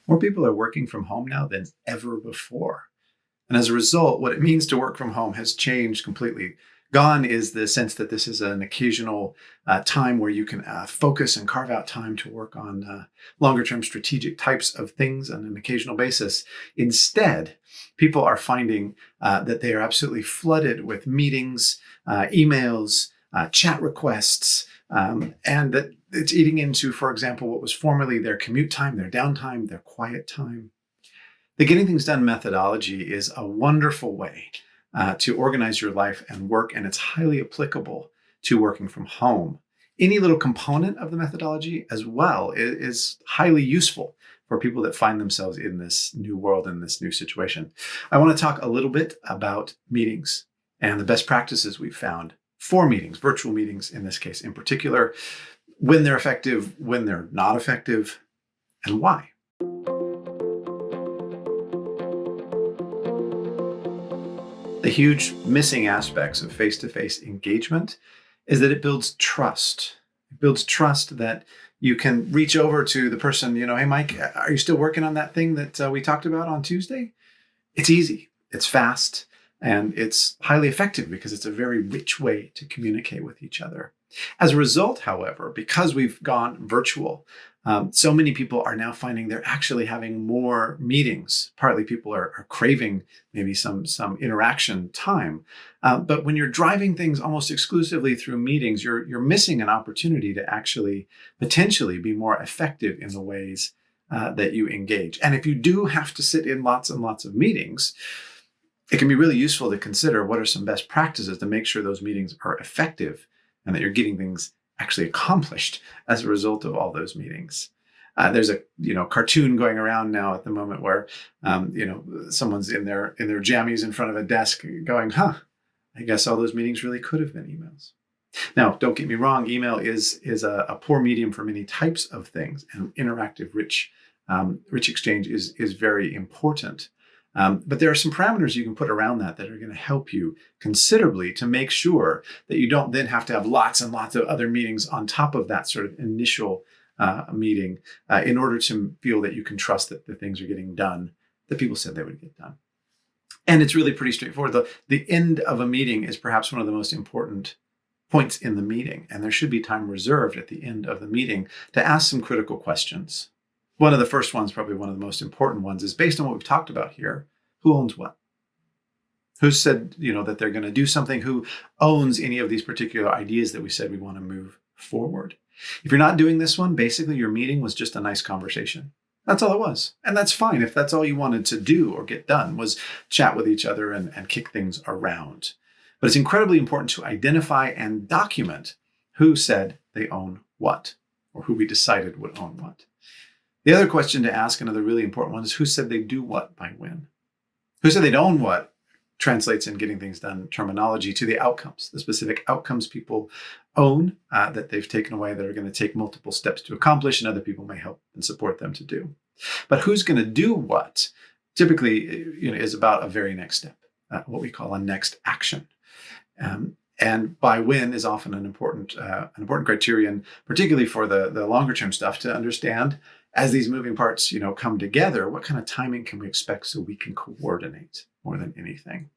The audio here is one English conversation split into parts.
More people are working from home now than ever before. And as a result, what it means to work from home has changed completely. Gone is the sense that this is an occasional time where you can focus and carve out time to work on longer term strategic types of things on an occasional basis. Instead, people are finding that they are absolutely flooded with meetings, emails, chat requests, and that it's eating into, for example, what was formerly their commute time, their downtime, their quiet time. The Getting Things Done methodology is a wonderful way to organize your life and work, and it's highly applicable to working from home. Any little component of the methodology as well is highly useful for people that find themselves in this new world, in this new situation. I want to talk a little bit about meetings and the best practices we've found for meetings, virtual meetings in this case in particular, when they're effective, when they're not effective, and why. The huge missing aspects of face-to-face engagement is that it builds trust. It builds trust that you can reach over to the person, hey, Mike, are you still working on that thing that we talked about on Tuesday? It's easy, it's fast, and it's highly effective because it's a very rich way to communicate with each other. As a result, however, because we've gone virtual, so many people are now finding they're actually having more meetings. Partly people are craving maybe some interaction time. But when you're driving things almost exclusively through meetings, you're missing an opportunity to actually potentially be more effective in the ways that you engage. And if you do have to sit in lots and lots of meetings, it can be really useful to consider what are some best practices to make sure those meetings are effective and that you're getting things actually accomplished as a result of all those meetings. There's a cartoon going around now at the moment where someone's in their jammies in front of a desk going, I guess all those meetings really could have been emails. Now, don't get me wrong, email is a poor medium for many types of things, and interactive, rich exchange is very important. But there are some parameters you can put around that are going to help you considerably to make sure that you don't then have to have lots and lots of other meetings on top of that sort of initial meeting in order to feel that you can trust that the things are getting done that people said they would get done. And it's really pretty straightforward. The end of a meeting is perhaps one of the most important points in the meeting, and there should be time reserved at the end of the meeting to ask some critical questions. One of the first ones, probably one of the most important ones, is based on what we've talked about here. Who owns what? Who said, that they're going to do something? Who owns any of these particular ideas that we said we want to move forward? If you're not doing this one, basically your meeting was just a nice conversation. That's all it was. And that's fine if that's all you wanted to do or get done was chat with each other and kick things around. But it's incredibly important to identify and document who said they own what, or who we decided would own what. The other question to ask, another really important one, is who said they'd do what by when? Who said they'd own what translates in Getting Things Done terminology to the outcomes, the specific outcomes people own that they've taken away that are going to take multiple steps to accomplish, and other people may help and support them to do. But who's going to do what typically is about a very next step, what we call a next action. And by when is often an important criterion, particularly for the longer term stuff, to understand as these moving parts, come together, what kind of timing can we expect so we can coordinate more than anything?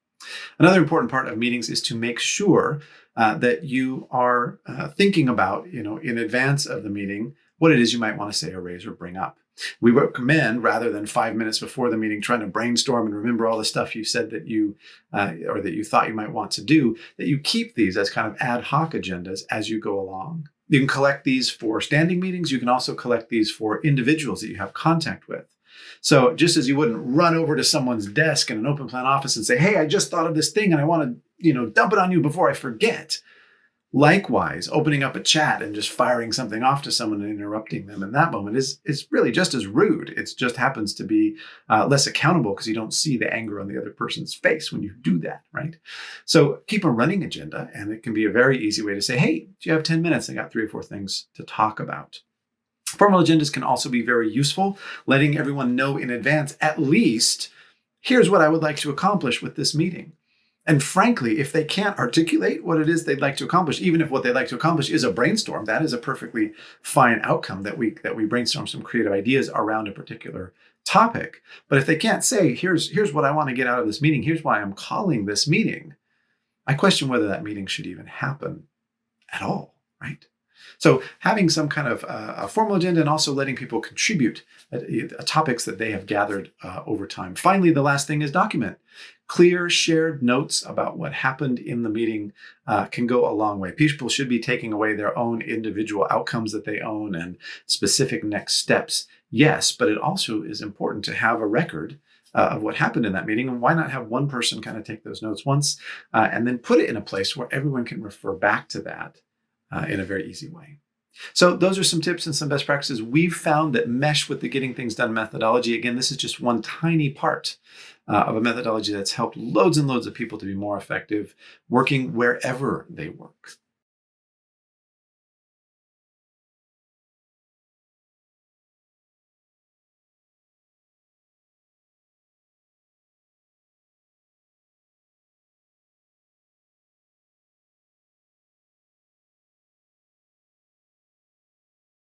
Another important part of meetings is to make sure that you are thinking about, in advance of the meeting, what it is you might want to say or raise or bring up. We recommend, rather than 5 minutes before the meeting trying to brainstorm and remember all the stuff you said that you or that you thought you might want to do, that you keep these as kind of ad hoc agendas as you go along. You can collect these for standing meetings. You can also collect these for individuals that you have contact with. So just as you wouldn't run over to someone's desk in an open plan office and say, hey, I just thought of this thing and I want to, dump it on you before I forget. Likewise, opening up a chat and just firing something off to someone and interrupting them in that moment is really just as rude. It just happens to be less accountable because you don't see the anger on the other person's face when you do that, right? So keep a running agenda, and it can be a very easy way to say, hey, do you have 10 minutes? I got 3 or 4 things to talk about. Formal agendas can also be very useful, letting everyone know in advance, at least, here's what I would like to accomplish with this meeting. And frankly, if they can't articulate what it is they'd like to accomplish, even if what they'd like to accomplish is a brainstorm, that is a perfectly fine outcome, that we brainstorm some creative ideas around a particular topic. But if they can't say, here's what I want to get out of this meeting, here's why I'm calling this meeting, I question whether that meeting should even happen at all, right? So having some kind of a formal agenda and also letting people contribute topics that they have gathered over time. Finally, the last thing is document. Clear shared notes about what happened in the meeting can go a long way. People should be taking away their own individual outcomes that they own and specific next steps. Yes, but it also is important to have a record of what happened in that meeting. And why not have one person kind of take those notes once and then put it in a place where everyone can refer back to that in a very easy way. So those are some tips and some best practices. We've found that mesh with the getting things done methodology. Again, this is just one tiny part of a methodology that's helped loads and loads of people to be more effective working wherever they work.